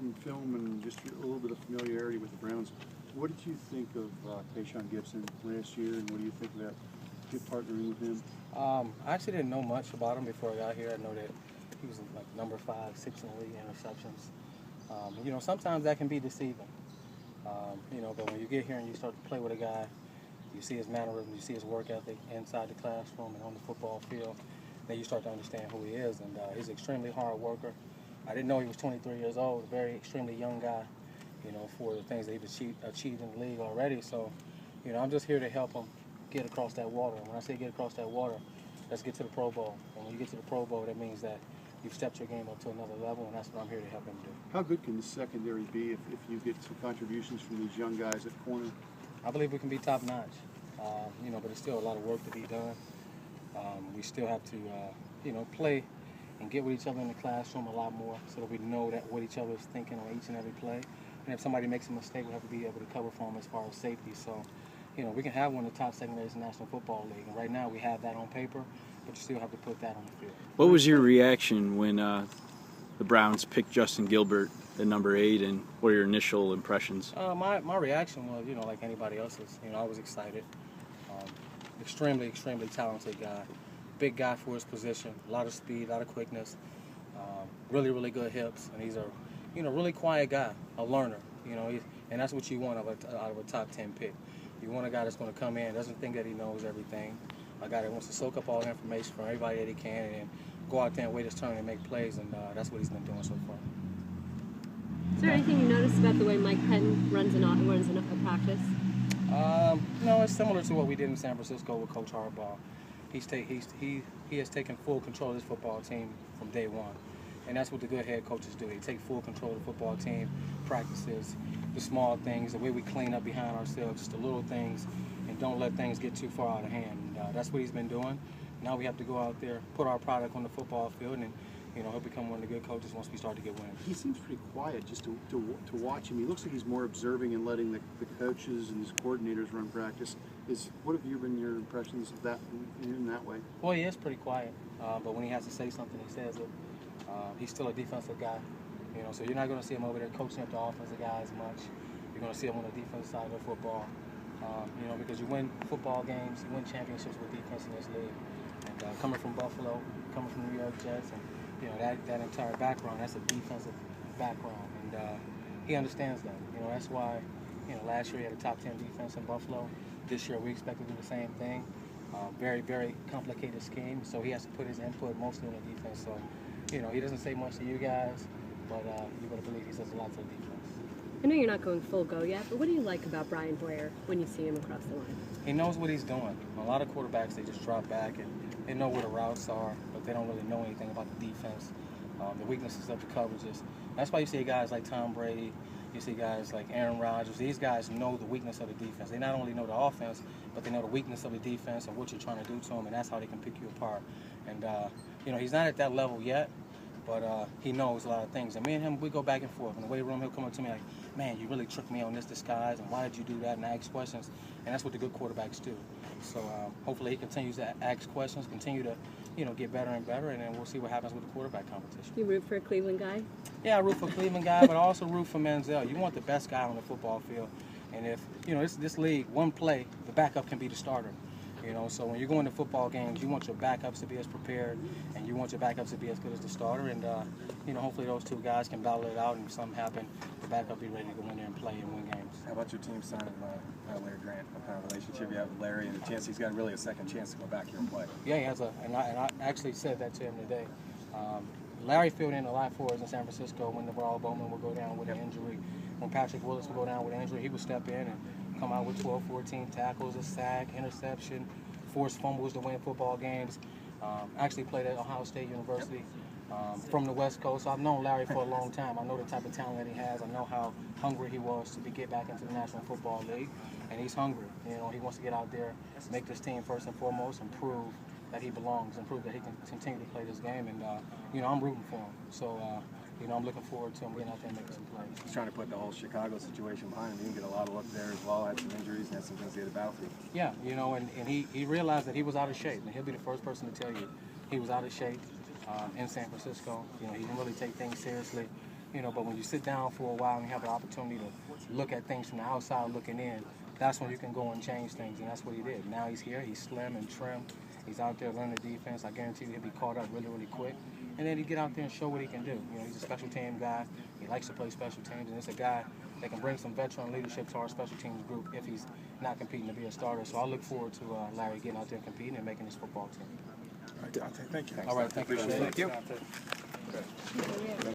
from film and just a little bit of familiarity with the Browns, what did you think of Tayshaun Gibson last year, and what do you think about partnering with him? I actually didn't know much about him before I got here. I know that he was like number 5, 6 in the league interceptions. You know, sometimes that can be deceiving. You know, but when you get here and you start to play with a guy, you see his mannerisms, you see his work ethic inside the classroom and on the football field, then you start to understand who he is. And he's an extremely hard worker. I didn't know he was 23 years old, a very extremely young guy, you know, for the things that he's achieved in the league already. So, you know, I'm just here to help him get across that water. And when I say get across that water, let's get to the Pro Bowl. And when you get to the Pro Bowl, that means that you've stepped your game up to another level, and that's what I'm here to help him do. How good can the secondary be if you get some contributions from these young guys at corner? I believe we can be top-notch, you know, but there's still a lot of work to be done. We still have to, you know, play and get with each other in the classroom a lot more so that we know that what each other is thinking on each and every play. And if somebody makes a mistake, we have to be able to cover for them as far as safety. So, you know, we can have one of the top secondaries in the National Football League. And right now we have that on paper, but you still have to put that on the field. What was your reaction when the Browns picked Justin Gilbert at number 8, and what are your initial impressions? My reaction was, you know, like anybody else's. You know, I was excited. Extremely, extremely talented guy. Big guy for his position. A lot of speed, a lot of quickness. Really, really good hips. And he's a, you know, really quiet guy, a learner. You know, and that's what you want out of a top 10 pick. You want a guy that's going to come in, doesn't think that he knows everything. A guy that wants to soak up all the information from everybody that he can and go out there and wait his turn and make plays. And that's what he's been doing so far. Is there anything you noticed about the way Mike Penn runs a practice? No, it's similar to what we did in San Francisco with Coach Harbaugh. He has taken full control of this football team from day one. And that's what the good head coaches do. They take full control of the football team, practices, the small things, the way we clean up behind ourselves, just the little things, and don't let things get too far out of hand. And that's what he's been doing. Now we have to go out there, put our product on the football field, and you know, he'll become one of the good coaches once we start to get wins. He seems pretty quiet just to watch him. He looks like he's more observing and letting the coaches and his coordinators run practice. What have been your impressions of that in that way? Well, he is pretty quiet, but when he has to say something, he says it. He's still a defensive guy, you know, so you're not going to see him over there coaching up the offensive guys much. You're going to see him on the defensive side of the football, you know, because you win football games, you win championships with defense in this league. And coming from Buffalo, coming from New York Jets, and you know, that entire background, that's a defensive background, and he understands that. You know, that's why, you know, last year he had a top 10 defense in Buffalo. This year we expect to do the same thing. Very, very complicated scheme, so he has to put his input mostly on the defense. So, you know, he doesn't say much to you guys, but you better believe he says a lot to the defense. I know you're not going full go yet, but what do you like about Brian Hoyer when you see him across the line? He knows what he's doing. A lot of quarterbacks, they just drop back and they know where the routes are, but they don't really know anything about the defense, the weaknesses of the coverages. That's why you see guys like Tom Brady, you see guys like Aaron Rodgers. These guys know the weakness of the defense. They not only know the offense, but they know the weakness of the defense and what you're trying to do to them, and that's how they can pick you apart. And, you know, he's not at that level yet, but he knows a lot of things. And me and him, we go back and forth. In the weight room, he'll come up to me like, man, you really tricked me on this disguise, and why did you do that? And I ask questions, and that's what the good quarterbacks do. So hopefully he continues to ask questions, continue to, you know, get better and better, and then we'll see what happens with the quarterback competition. Do you root for a Cleveland guy? Yeah, I root for a Cleveland guy, but I also root for Manziel. You want the best guy on the football field. And if, you know, this league, one play, the backup can be the starter. You know, so when you're going to football games, you want your backups to be as prepared, and you want your backups to be as good as the starter. And, you know, hopefully those two guys can battle it out, and if something happens, the backup be ready to go in there and play and win games. How about your team signing Larry Grant? What kind of relationship you have with Larry, and the chance he's got really a second chance to go back here and play? Yeah, he has and I actually said that to him today. Larry filled in a lot for us in San Francisco when Navarro Bowman would go down with an injury. When Patrick Willis would go down with an injury, he would step in and come out with 12, 14 tackles, a sack, interception, forced fumbles to win football games. Actually played at Ohio State University from the West Coast. So I've known Larry for a long time. I know the type of talent that he has. I know how hungry he was to get back into the National Football League, and he's hungry. You know, he wants to get out there, make this team first and foremost, and prove that he belongs, and prove that he can continue to play this game. And you know, I'm rooting for him. So you know, I'm looking forward to him getting out there and making some plays. He's trying to put the whole Chicago situation behind him. He can get a lot of luck there as well. Had some injuries and had some things to get a battlefield. Yeah, you know, and he realized that he was out of shape, and he'll be the first person to tell you he was out of shape in San Francisco. You know, he didn't really take things seriously. You know, but when you sit down for a while and you have the opportunity to look at things from the outside looking in, that's when you can go and change things, and that's what he did. Now he's here, he's slim and trim, he's out there learning the defense. I guarantee you he'll be caught up really, really quick. And then he get out there and show what he can do. You know, he's a special team guy, he likes to play special teams, and it's a guy that can bring some veteran leadership to our special teams group if he's not competing to be a starter. So I look forward to Larry getting out there and competing and making his football team. All right, Donte, thank you. All right, thank you. Thank you. Thank you.